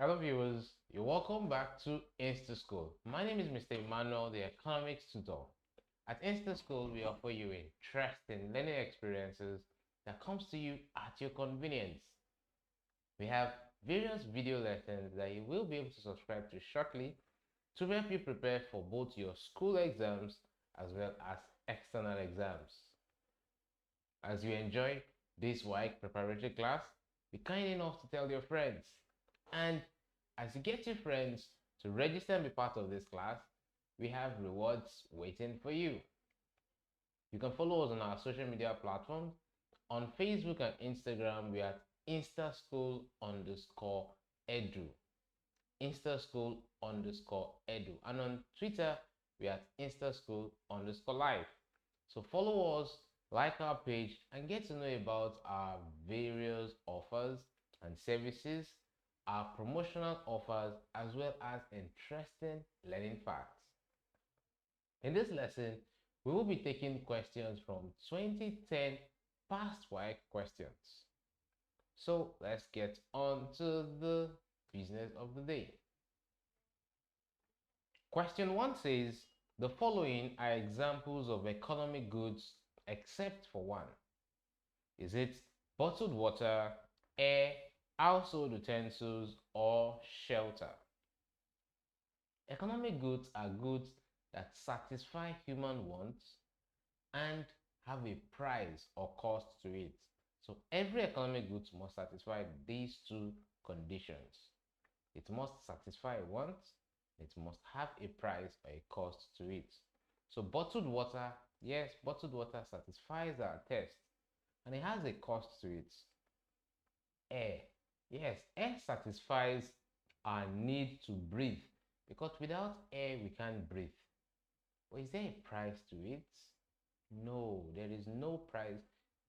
Hello viewers, you're welcome back to Insta School. My name is Mr. Emmanuel, the economics tutor. At Insta School, we offer you interesting learning experiences that comes to you at your convenience. We have various video lessons that you will be able to subscribe to shortly to help you prepare for both your school exams as well as external exams. As you enjoy this WAEC preparatory class, be kind enough to tell your friends. And as you get your friends to register and be part of this class, we have rewards waiting for you. You can follow us on our social media platforms. On Facebook and Instagram, we are instaschool_edu. Instaschool_edu. And on Twitter, we are instaschool_live. So follow us, like our page, and get to know about our various offers and services, our promotional offers, as well as interesting learning facts. In this lesson, we will be taking questions from 2010 past WAEC questions. So let's get on to the business of the day. Question 1 says, the following are examples of economic goods except for one. Is it bottled water, air, household utensils, or shelter? Economic goods are goods that satisfy human wants and have a price or cost to it. So every economic goods must satisfy these two conditions. It must satisfy a want, it must have a price or a cost to it. So bottled water, yes, bottled water satisfies our thirst and it has a cost to it. Air, yes, air satisfies our need to breathe because without air we can't breathe. But is there a price to it? No, there is no price.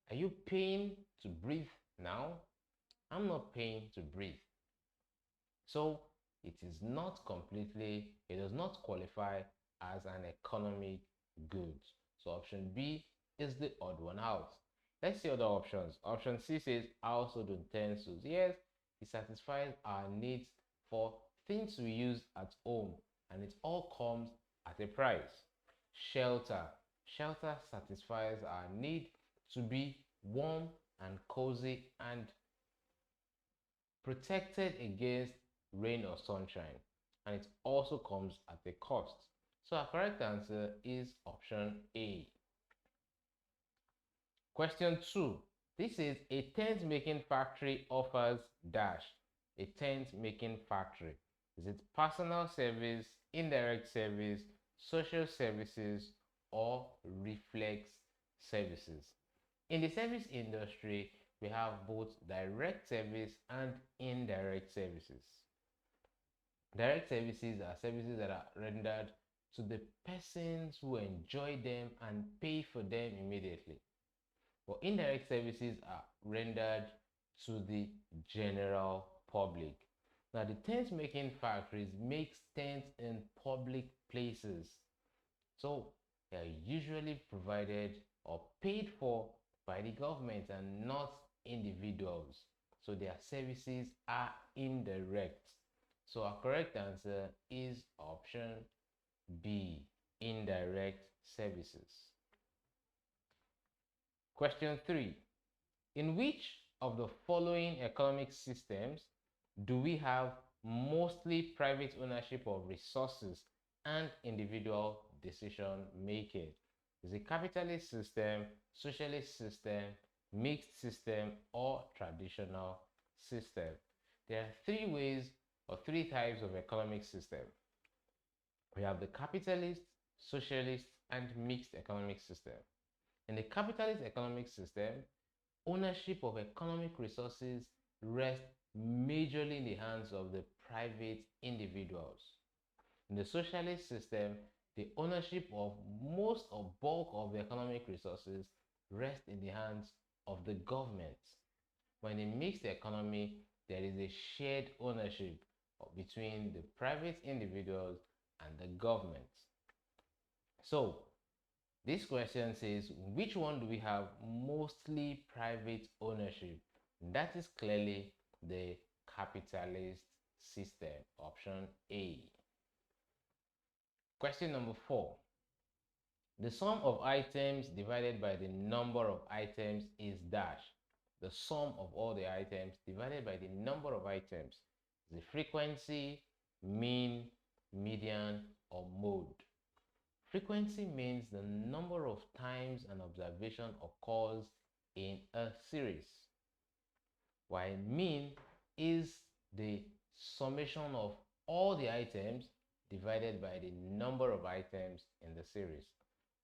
Are you paying to breathe now? I'm not paying to breathe. So it is not completely, it does not qualify as an economic good. So option B is the odd one out. Let's see other options. Option C says household utensils. Yes, it satisfies our needs for things we use at home and it all comes at a price. Shelter. Shelter satisfies our need to be warm and cozy and protected against rain or sunshine, and it also comes at a cost. So our correct answer is option A. Question 2. This is a tent making factory offers dash. A tent making factory. Is it personal service, indirect service, social services, or reflex services? In the service industry, we have both direct service and indirect services. Direct services are services that are rendered to the persons who enjoy them and pay for them immediately. But indirect services are rendered to the general public. Now, the tent making factories make tents in public places. So they are usually provided or paid for by the government and not individuals. So their services are indirect. So our correct answer is option B, indirect services. Question 3. In which of the following economic systems do we have mostly private ownership of resources and individual decision making? Is it capitalist system, socialist system, mixed system, or traditional system? There are three ways or three types of economic system. We have the capitalist, socialist, and mixed economic system. In the capitalist economic system, ownership of economic resources rests majorly in the hands of the private individuals. In the socialist system, the ownership of most or bulk of the economic resources rests in the hands of the government. When in mixed economy, there is a shared ownership between the private individuals and the government. So this question says, which one do we have mostly private ownership? That is clearly the capitalist system. Option A. Question number 4. The sum of items divided by the number of items is dash. The sum of all the items divided by the number of items is the frequency, mean, median, or mode. Frequency means the number of times an observation occurs in a series, while mean is the summation of all the items divided by the number of items in the series.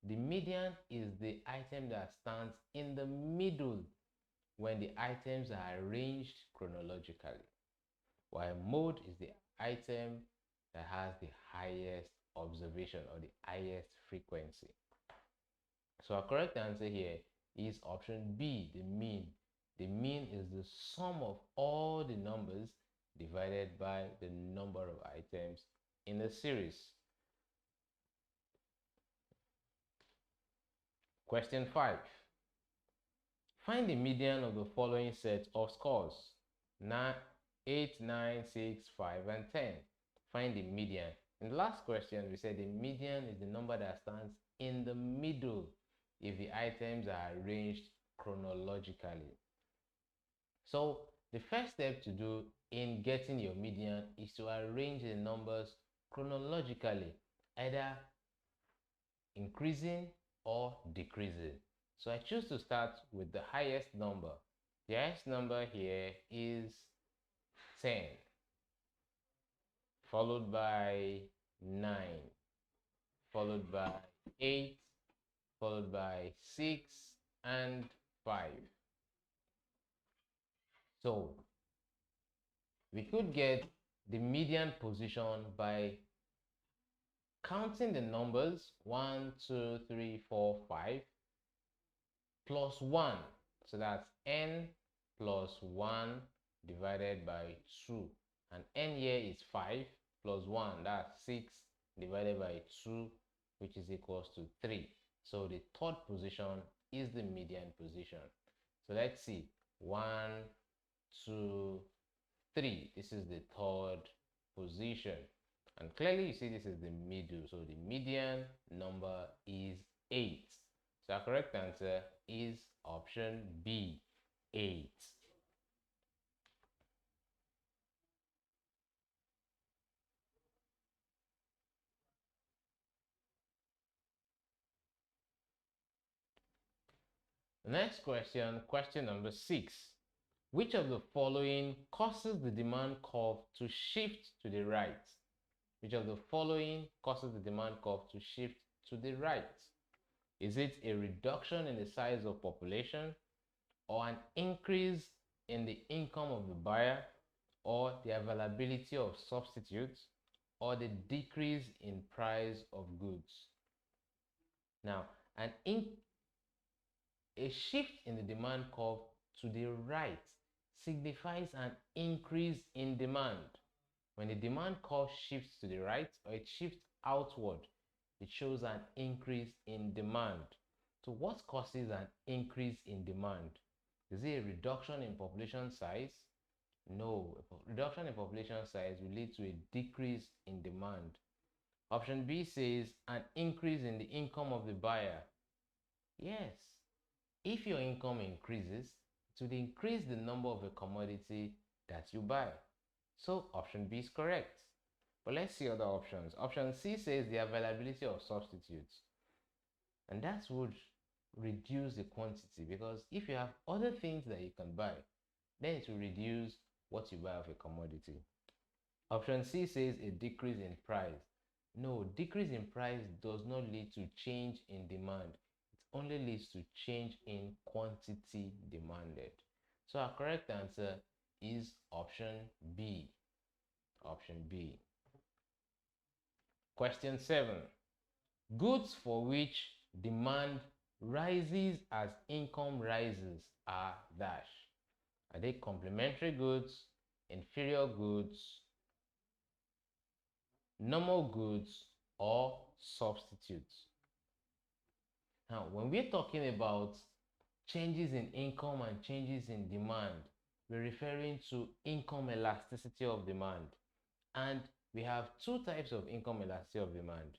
The median is the item that stands in the middle when the items are arranged chronologically, while mode is the item that has the highest observation or the highest frequency. So our correct answer here is option B, the mean. The mean is the sum of all the numbers divided by the number of items in the series. Question 5. Find the median of the following set of scores: 8, 9, 6, 5, and 10. Find the median. In the last question, we said the median is the number that stands in the middle if the items are arranged chronologically. So the first step to do in getting your median is to arrange the numbers chronologically, either increasing or decreasing. So I choose to start with the highest number. The highest number here is 10, followed by 9, followed by 8, followed by 6, and 5. So we could get the median position by counting the numbers 1, 2, 3, 4, 5 plus 1. So that's n plus 1 divided by 2. And n here is 5 plus 1. That's 6 divided by 2, which is equals to 3. So the third position is the median position. So let's see. 1, 2, 3. This is the third position. And clearly you see this is the middle. So the median number is 8. So our correct answer is option B, 8. The next question, question number 6. Which of the following causes the demand curve to shift to the right? Which of the following causes the demand curve to shift to the right? Is it a reduction in the size of population, or an increase in the income of the buyer, or the availability of substitutes, or the decrease in price of goods? Now, a shift in the demand curve to the right signifies an increase in demand. When the demand curve shifts to the right or it shifts outward, it shows an increase in demand. So what causes an increase in demand? Is it a reduction in population size? No, a reduction in population size will lead to a decrease in demand. Option B says an increase in the income of the buyer. Yes, if your income increases, it will increase the number of a commodity that you buy. So option B is correct. But let's see other options. Option C says the availability of substitutes. And that would reduce the quantity, because if you have other things that you can buy, then it will reduce what you buy of a commodity. Option C says a decrease in price. No, decrease in price does not lead to change in demand. It only leads to change in quantity demanded. So our correct answer is option B. Option B. Question 7. Goods for which demand rises as income rises are dash. Are they complementary goods, inferior goods, normal goods, or substitutes? Now, when we're talking about changes in income and changes in demand, we're referring to income elasticity of demand. And we have two types of income elasticity of demand.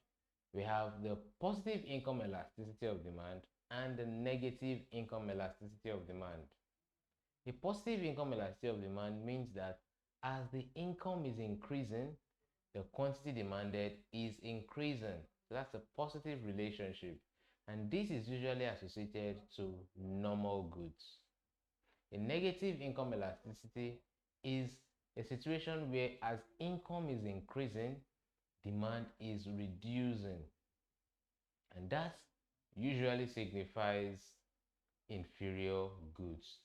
We have the positive income elasticity of demand and the negative income elasticity of demand. The positive income elasticity of demand means that as the income is increasing, the quantity demanded is increasing. So that's a positive relationship. And this is usually associated to normal goods. A negative income elasticity is a situation where as income is increasing, demand is reducing. And that usually signifies inferior goods.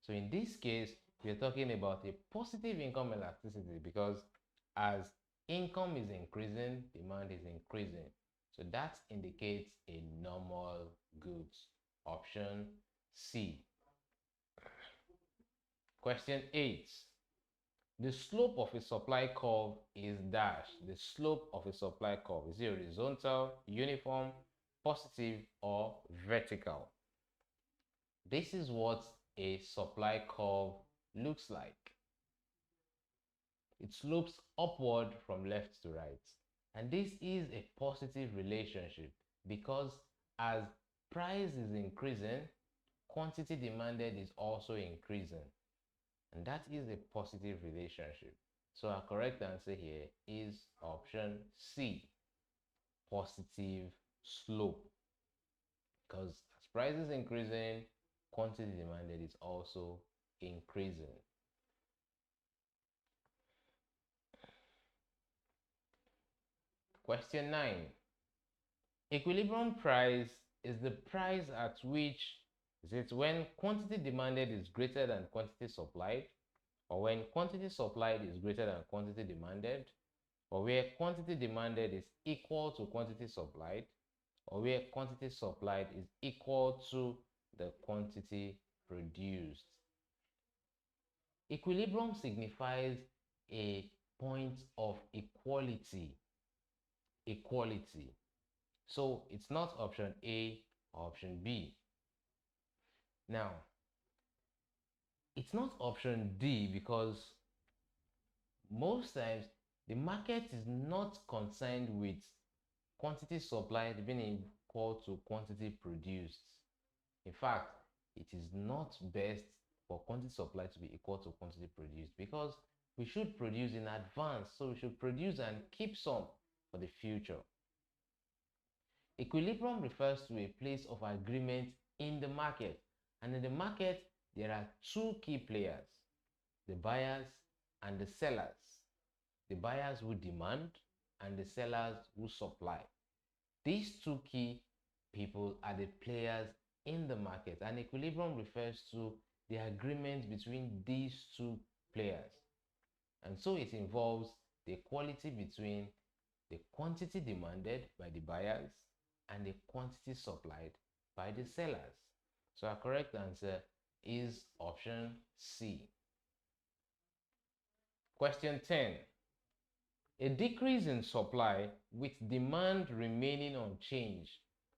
So in this case, we're talking about a positive income elasticity because as income is increasing, demand is increasing. So that indicates a normal goods. Option C. Question 8. The slope of a supply curve is dash. The slope of a supply curve is it horizontal, uniform, positive, or vertical? This is what a supply curve looks like. It slopes upward from left to right. And this is a positive relationship because as price is increasing, quantity demanded is also increasing. And that is a positive relationship. So our correct answer here is option C, positive slope. Because as price is increasing, quantity demanded is also increasing. Question 9. Equilibrium price is the price at which is it when quantity demanded is greater than quantity supplied, or when quantity supplied is greater than quantity demanded, or where quantity demanded is equal to quantity supplied, or where quantity supplied is equal to the quantity produced. Equilibrium signifies a point of equality. Equality. So it's not option A or option B. Now, it's not option D because most times the market is not concerned with quantity supplied being equal to quantity produced. In fact, it is not best for quantity supplied to be equal to quantity produced because we should produce in advance. So we should produce and keep some for the future. Equilibrium refers to a place of agreement in the market. And in the market, there are two key players, the buyers and the sellers. The buyers who demand and the sellers who supply. These two key people are the players in the market. And equilibrium refers to the agreement between these two players. And so it involves the equality between the quantity demanded by the buyers and the quantity supplied by the sellers. So our correct answer is option C. Question 10. A decrease in supply with demand remaining unchanged.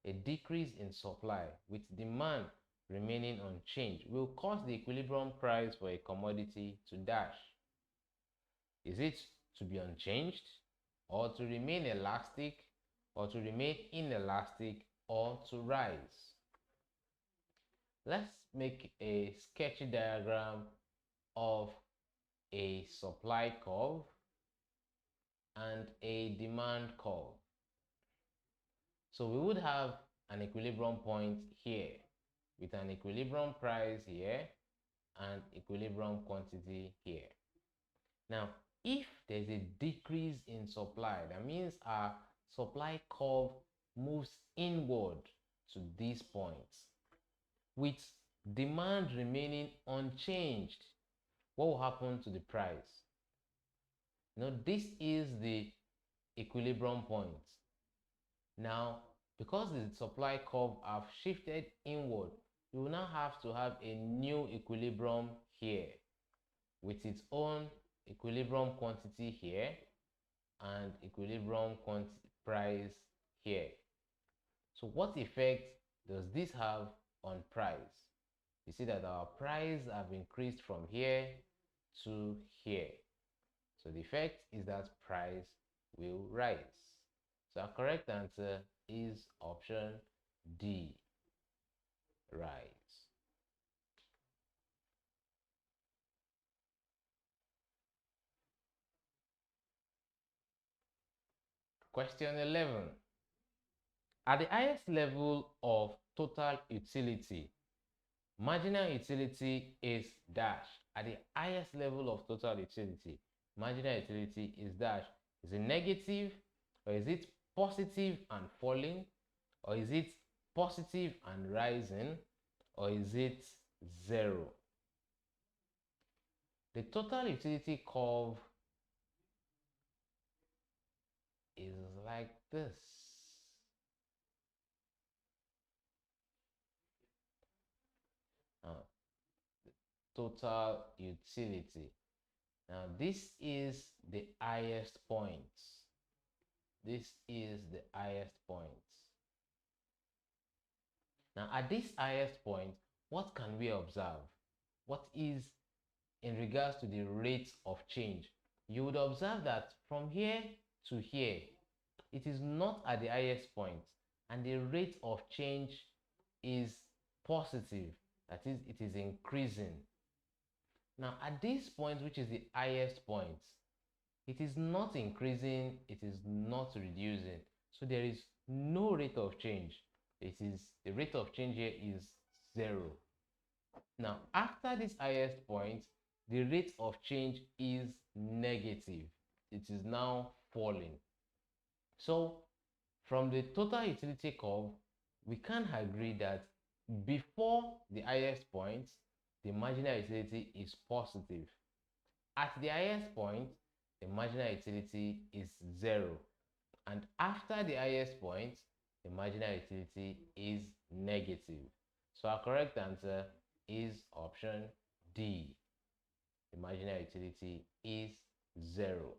A decrease in supply with demand remaining unchanged will cause the equilibrium price for a commodity to dash. Is it to be unchanged, or to remain elastic, or to remain inelastic, or to rise? Let's make a sketchy diagram of a supply curve and a demand curve. So we would have an equilibrium point here with an equilibrium price here and equilibrium quantity here. Now, if there's a decrease in supply, that means our supply curve moves inward to these points with demand remaining unchanged. What will happen to the price? Now, this is the equilibrium point. Now, because the supply curve have shifted inward, you will now have to have a new equilibrium here with its own equilibrium quantity here and equilibrium price here. So what effect does this have on price? You see that our price have increased from here to here. So the effect is that price will rise. So our correct answer is option D, rise. Question 11. At the highest level of total utility, marginal utility is dash. At the highest level of total utility, marginal utility is dash. Is it negative, or is it positive and falling, or is it positive and rising, or is it 0? The total utility curve is like this. Now, total utility. Now, this is the highest point. This is the highest point. Now, at this highest point, what can we observe? What is in regards to the rate of change? You would observe that from here to here, it is not at the highest point, and the rate of change is positive. That is, it is increasing. Now, at this point, which is the highest point, it is not increasing, it is not reducing. So there is no rate of change. It is the rate of change here is 0. Now, after this highest point, the rate of change is negative. It is now falling. So, from the total utility curve, we can agree that before the highest point, the marginal utility is positive. At the highest point, the marginal utility is 0. And after the highest point, the marginal utility is negative. So our correct answer is option D. The marginal utility is 0.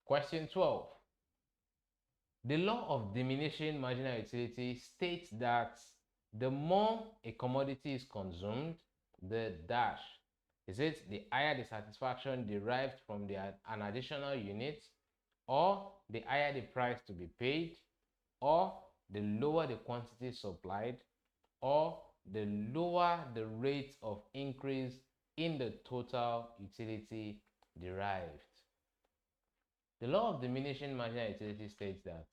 Question 12. The law of diminishing marginal utility states that the more a commodity is consumed, the dash. Is it the higher the satisfaction derived from an additional unit, or the higher the price to be paid, or the lower the quantity supplied, or the lower the rate of increase in the total utility derived? The law of diminishing marginal utility states that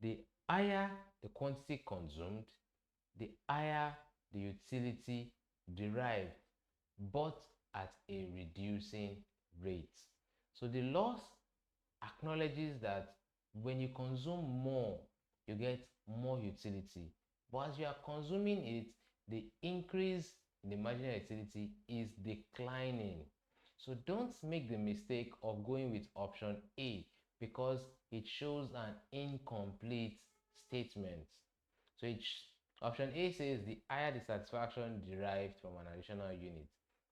the higher the quantity consumed, the higher the utility derived, but at a reducing rate. So the law acknowledges that when you consume more, you get more utility. But as you are consuming it, the increase in the marginal utility is declining. So don't make the mistake of going with option A, because it shows an incomplete statement. So option A says the higher the satisfaction derived from an additional unit.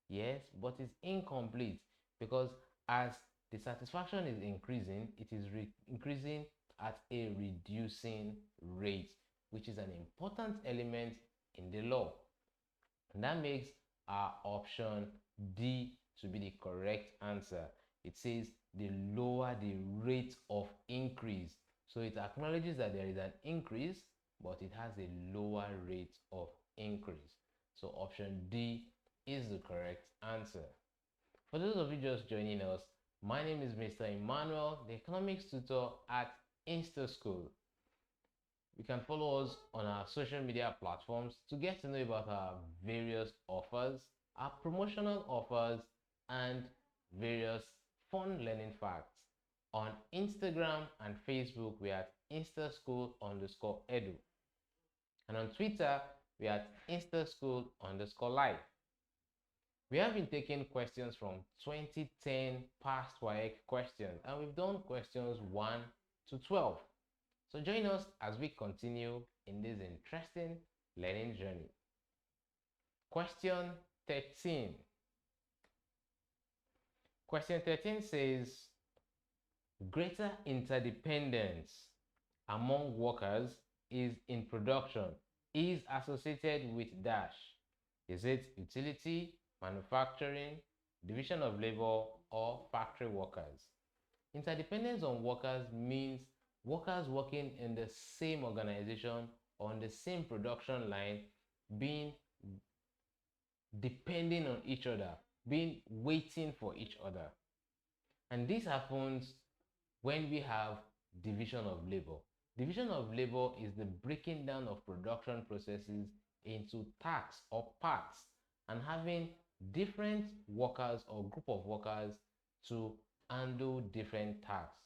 Yes, but it's incomplete, because as the satisfaction is increasing, it is increasing at a reducing rate, which is an important element in the law. And that makes our option D to be the correct answer. It says the lower the rate of increase. So it acknowledges that there is an increase, but it has a lower rate of increase. So option D is the correct answer. For those of you just joining us, my name is Mr. Emmanuel, the economics tutor at InstaSchool. You can follow us on our social media platforms to get to know about our various offers, our promotional offers, and various fun learning facts. On Instagram and Facebook, we are at instaschool_edu. And on Twitter, we are at instaschool_live. We have been taking questions from 2010 past WAEC questions, and we've done questions 1 to 12. So join us as we continue in this interesting learning journey. Question 13. Question 13 says, greater interdependence among workers is in production is associated with dash. Is it utility, manufacturing, division of labor, or factory workers? Interdependence on workers means workers working in the same organization or on the same production line being depending on each other, being waiting for each other. And this happens when we have division of labor. Division of labor is the breaking down of production processes into tasks or parts and having different workers or group of workers to handle different tasks.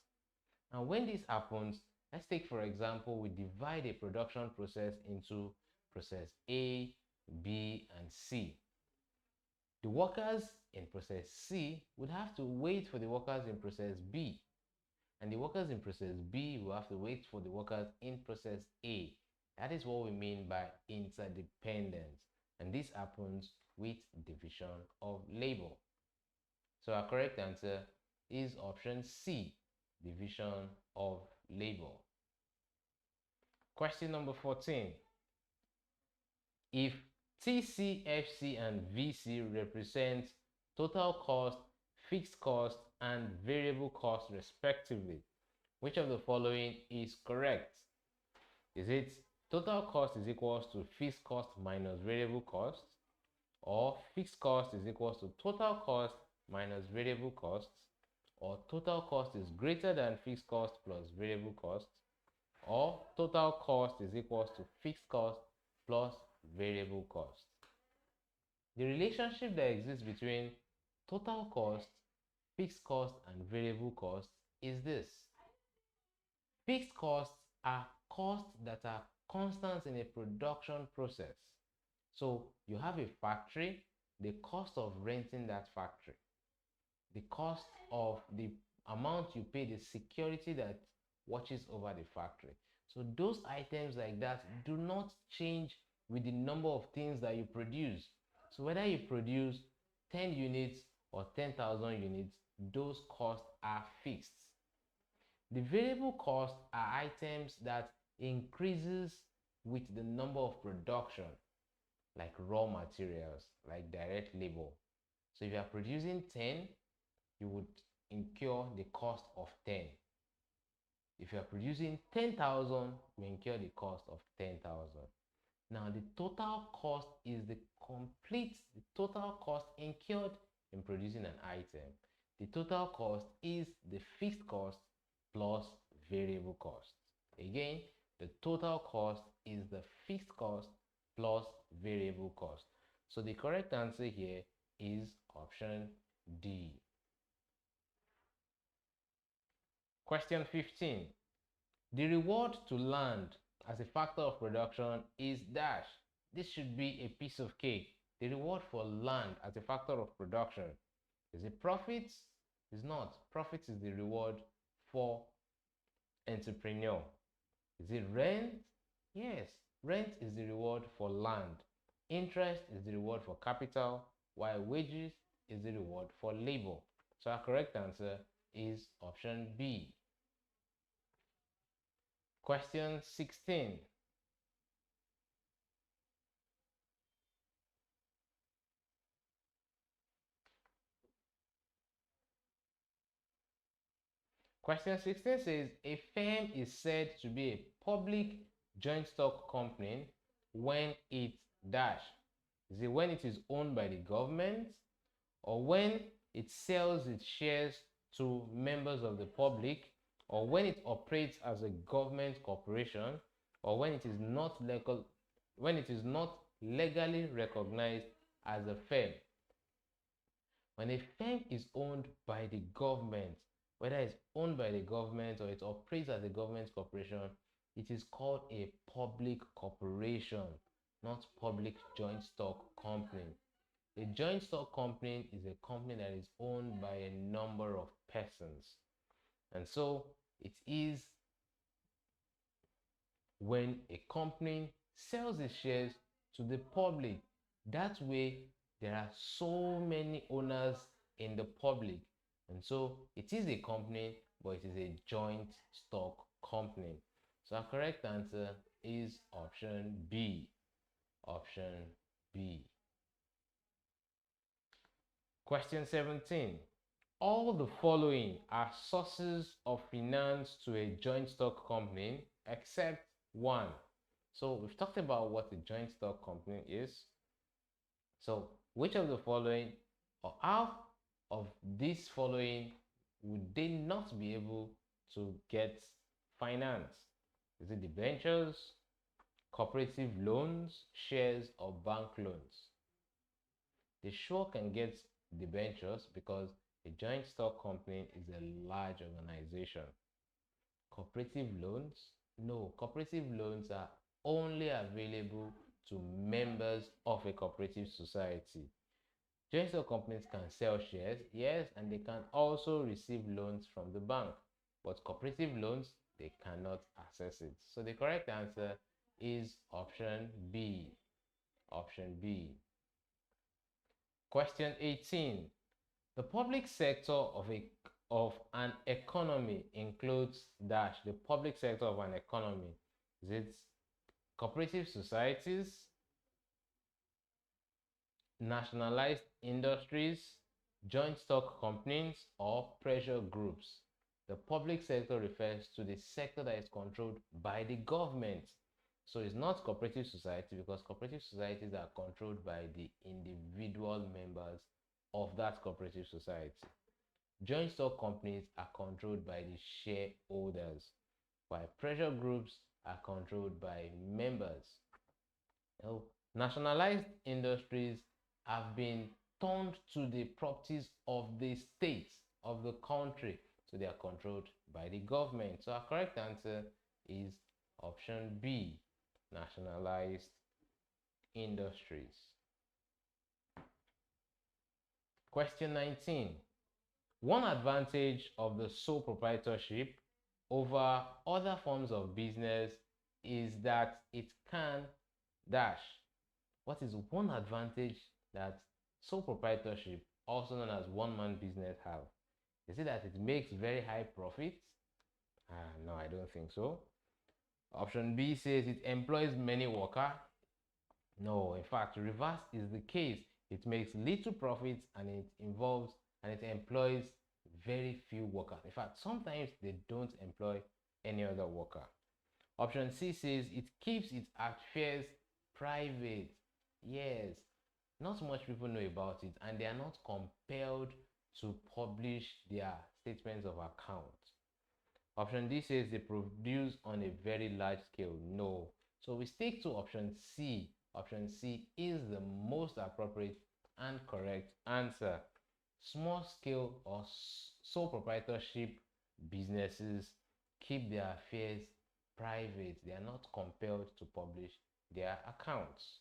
And when this happens, let's take for example, we divide a production process into process A, B, and C. The workers in process C would have to wait for the workers in process B, and the workers in process B will have to wait for the workers in process A. That is what we mean by interdependence, and this happens with division of labor. So our correct answer is option C, division of labor. Question number 14. If TC, FC, and VC represent total cost, fixed cost, and variable cost respectively, which of the following is correct? Is it total cost is equals to fixed cost minus variable cost, or fixed cost is equals to total cost minus variable costs, or total cost is greater than fixed cost plus variable cost, or total cost is equals to fixed cost plus variable cost? The relationship that exists between total cost, fixed cost, and variable cost is this. Fixed costs are costs that are constant in a production process. So you have a factory, the cost of renting that factory, the cost of the amount you pay, the security that watches over the factory. So those items like that do not change with the number of things that you produce. So whether you produce 10 units or 10,000 units, those costs are fixed. The variable costs are items that increases with the number of production, like raw materials, like direct labor. So if you are producing 10, you would incur the cost of 10. If you are producing 10,000, you incur the cost of 10,000. Now the total cost is the total cost incurred in producing an item. The total cost is the fixed cost plus variable cost. Again, the total cost is the fixed cost plus variable cost. So the correct answer here is option D. Question 15. The reward to land as a factor of production is dash. This should be a piece of cake. The reward for land as a factor of production. Is it profits? It's not. Profits is the reward for entrepreneur. Is it rent? Yes. Rent is the reward for land. Interest is the reward for capital, while wages is the reward for labor. So our correct answer is option B. Question 16. Question 16 says a firm is said to be a public joint stock company when it dash. Is it when it is owned by the government, or when it sells its shares to members of the public, or when it operates as a government corporation, or when it is not legally recognized as a firm? When a firm is owned by the government, whether it's owned by the government or it operates as a government corporation, it is called a public corporation, not public joint stock company. A joint stock company is a company that is owned by a number of persons. And so it is when a company sells its shares to the public. That way, there are so many owners in the public. And so it is a company, but it is a joint stock company. So our correct answer is option B. Option B. Question 17. All the following are sources of finance to a joint stock company except one. So we've talked about what a joint stock company is. So which of the following, or how of these following would they not be able to get finance? Is it debentures, cooperative loans, shares, or bank loans? They sure can get debentures because a joint stock company is a large organization. Cooperative loans? No, cooperative loans are only available to members of a cooperative society. Joint stock companies can sell shares, yes, and they can also receive loans from the bank. But cooperative loans, they cannot access it. So the correct answer is option B. Option B. Question 18. The public sector of an economy includes dash. The public sector of an economy. Is it cooperative societies, nationalized industries, joint stock companies, or pressure groups? The public sector refers to the sector that is controlled by the government. So it's not cooperative society because cooperative societies are controlled by the individual members of that cooperative society. Joint stock companies are controlled by the shareholders, while pressure groups are controlled by members. Now, nationalized industries have been turned to the properties of the state, of the country, so they are controlled by the government. So our correct answer is option B, nationalized industries. Question 19. One advantage of the sole proprietorship over other forms of business is that it can dash. What is one advantage that sole proprietorship, also known as one-man business, have? Is it that it makes very high profits? No, I don't think so. Option B says it employs many workers. No, in fact, reverse is the case. It makes little profits and it employs very few workers. In fact, sometimes they don't employ any other worker. Option C says it keeps its affairs private. Yes, not much people know about it and they are not compelled to publish their statements of account. Option D says they produce on a very large scale. No. So we stick to option C. Option C is the most appropriate and correct answer. Small scale or sole proprietorship businesses keep their affairs private. They are not compelled to publish their accounts.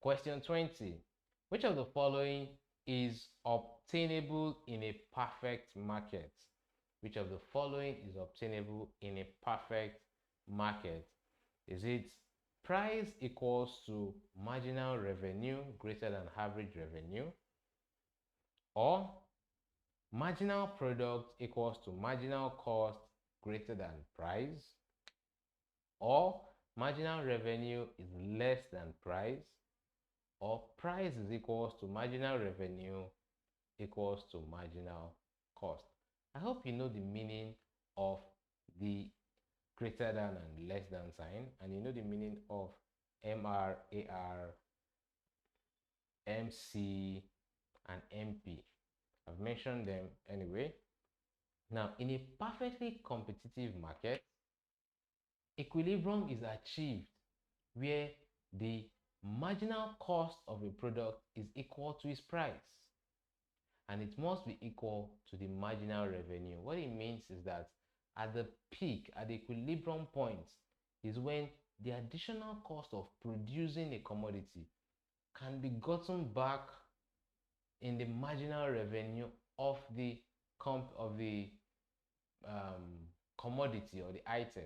Question 20. Which of the following is obtainable in a perfect market? Which of the following is obtainable in a perfect market? Is it price equals to marginal revenue greater than average revenue? Or marginal product equals to marginal cost greater than price? Or marginal revenue is less than price? Or price is equals to marginal revenue equals to marginal cost? I hope you know the meaning of the greater than and less than sign, and you know the meaning of MR, AR, MC, and MP. I've mentioned them anyway. Now, in a perfectly competitive market, equilibrium is achieved where the marginal cost of a product is equal to its price, and it must be equal to the marginal revenue. What it means is that at the peak, at the equilibrium point, is when the additional cost of producing a commodity can be gotten back in the marginal revenue of the commodity or the item.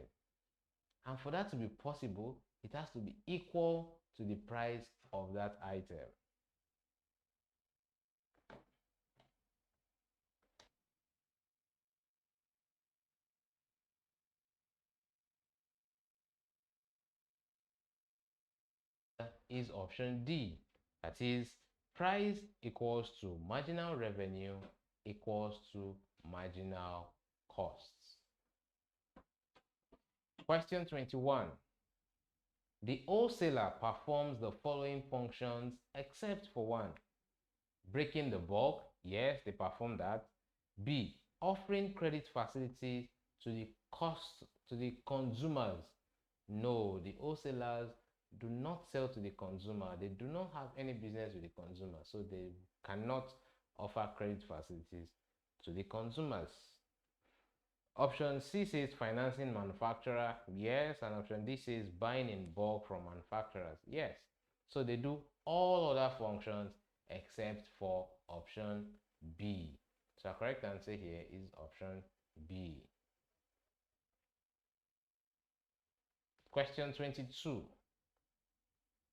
And for that to be possible, it has to be equal to the price of that item. is option D. That is, price equals to marginal revenue equals to marginal costs. Question 21. The wholesaler performs the following functions except for one. Breaking the bulk, yes, they perform that. B, offering credit facilities to the consumers. No, the wholesalers do not sell to the consumer. They do not have any business with the consumer, so they cannot offer credit facilities to the consumers. Option C says financing manufacturer, yes, and option D says buying in bulk from manufacturers, yes. So they do all other functions except for option B. So our correct answer here is option B. Question 22.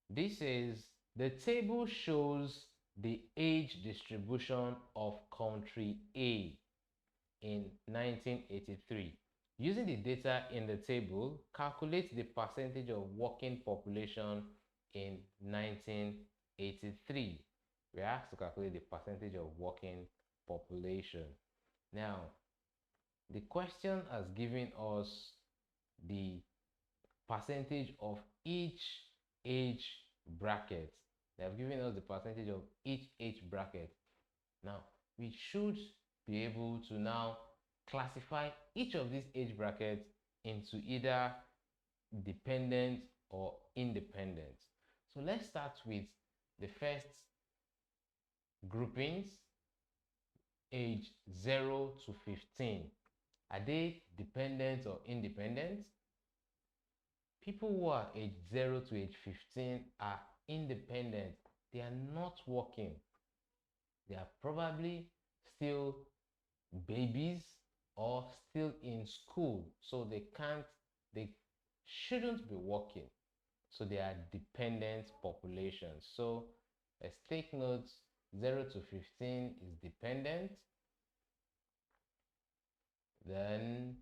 This is the table shows the age distribution of country A in 1983. Using the data in the table, calculate the percentage of working population in 1983. We're asked to calculate the percentage of working population. Now, the question has given us the percentage of each age bracket. They have given us the percentage of each age bracket. Now, we should be able to now classify each of these age brackets into either dependent or independent. So let's start with the first groupings, age 0 to 15. Are they dependent or independent? People who are age 0 to age 15 are independent. They are not working. They are probably still babies or still in school, so they shouldn't be working. So they are dependent populations. So let's take notes. 0 to 15 is dependent. Then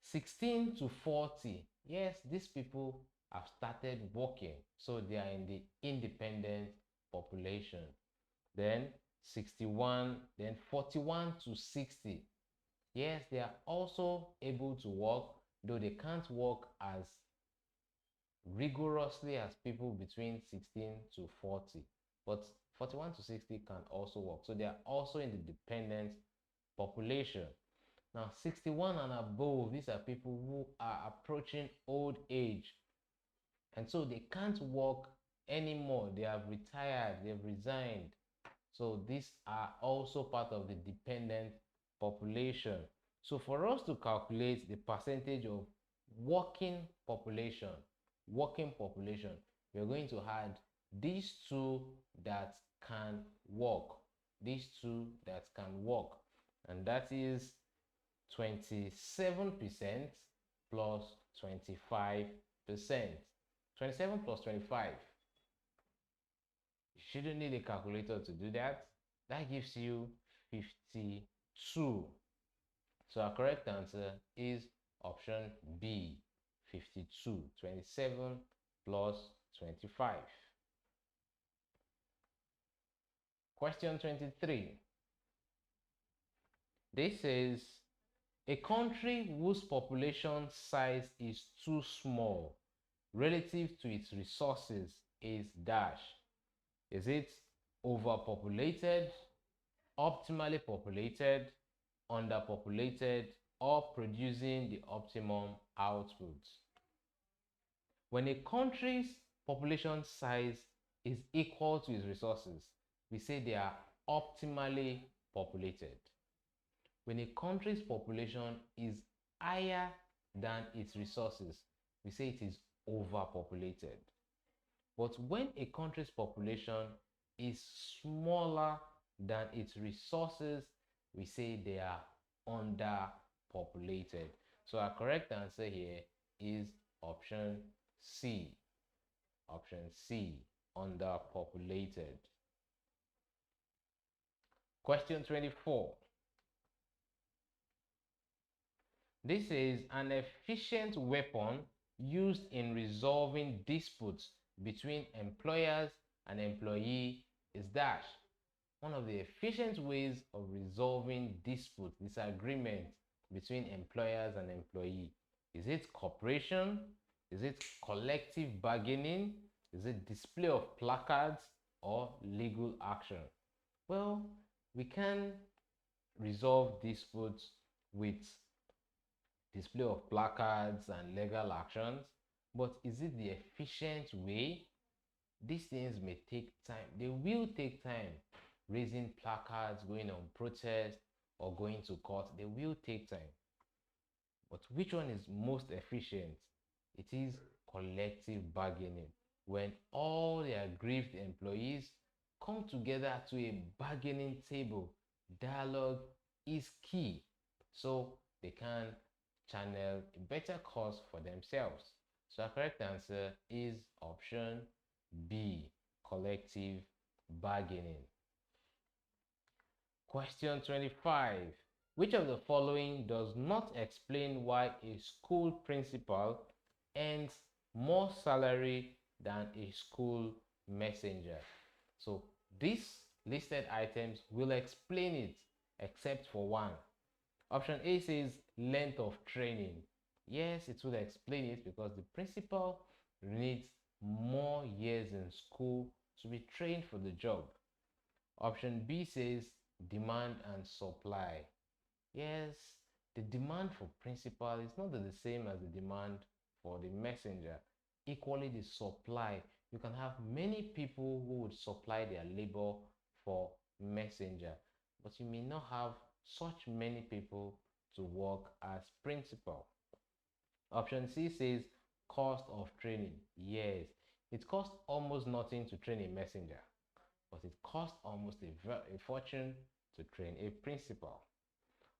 16 to 40, yes, these people have started working, so they are in the independent population. Then 61, then 41 to 60, yes, they are also able to work, though they can't work as rigorously as people between 16 to 40, but 41 to 60 can also work, so they are also in the dependent population. Now 61 and above, these are people who are approaching old age, and so they can't work anymore. They have retired, they've resigned, so these are also part of the dependent population. So for us to calculate the percentage of working population, we're going to add these two that can work, and that is 27% plus 25%. 27 plus 25. You shouldn't need a calculator to do that. That gives you 52. So our correct answer is option B, 52. 27 plus 25. Question 23. This is a country whose population size is too small relative to its resources is dash. Is it overpopulated, optimally populated, underpopulated, or producing the optimum output? When a country's population size is equal to its resources, we say they are optimally populated. When a country's population is higher than its resources, we say it is overpopulated. But when a country's population is smaller than its resources, we say they are underpopulated. So our correct answer here is option C. Option C, underpopulated. Question 24. This is an efficient weapon used in resolving disputes between employers and employee is dash. One of the efficient ways of resolving dispute, disagreement between employers and employee. Is it cooperation? Is it collective bargaining? Is it display of placards or legal action? Well, we can resolve disputes with display of placards and legal actions, but is it the efficient way? These things may take time. They will take time. Raising placards, going on protest, or going to court, they will take time. But which one is most efficient? It is collective bargaining. When all the aggrieved employees come together to a bargaining table, dialogue is key so they can channel a better cause for themselves. So our correct answer is option B, collective bargaining. Question 25. Which of the following does not explain why a school principal earns more salary than a school messenger? So these listed items will explain it except for one. Option A says length of training. Yes, it will explain it because the principal needs more years in school to be trained for the job. Option B says demand and supply. Yes, the demand for principal is not the same as the demand for the messenger. Equally, the supply. You can have many people who would supply their labor for messenger, but you may not have such many people to work as principal. Option C says cost of training. Yes, it costs almost nothing to train a messenger, but it costs almost a fortune to train a principal.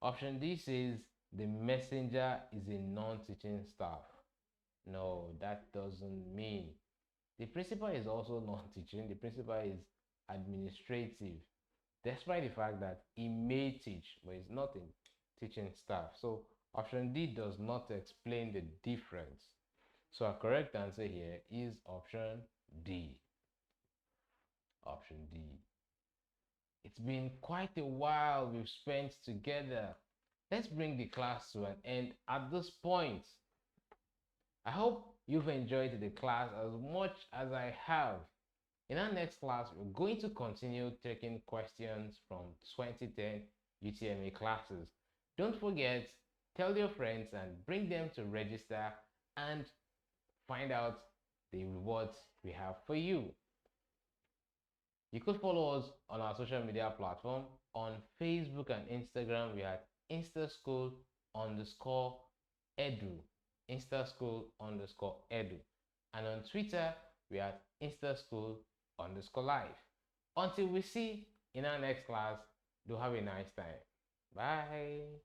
Option D says the messenger is a non-teaching staff. No, that doesn't mean. The principal is also non-teaching. The principal is administrative, despite the fact that he may teach, but he's not in teaching staff. So option D does not explain the difference. So our correct answer here is option D. Option D. It's been quite a while we've spent together. Let's bring the class to an end at this point. I hope you've enjoyed the class as much as I have. In our next class, we're going to continue taking questions from 2010 UTME classes. Don't forget, tell your friends and bring them to register and find out the rewards we have for you. You could follow us on our social media platform. On Facebook and Instagram, we are instaschool_edu. instaschool_edu. And on Twitter, we are instaschool_live. Until we see in our next class, do have a nice time. Bye.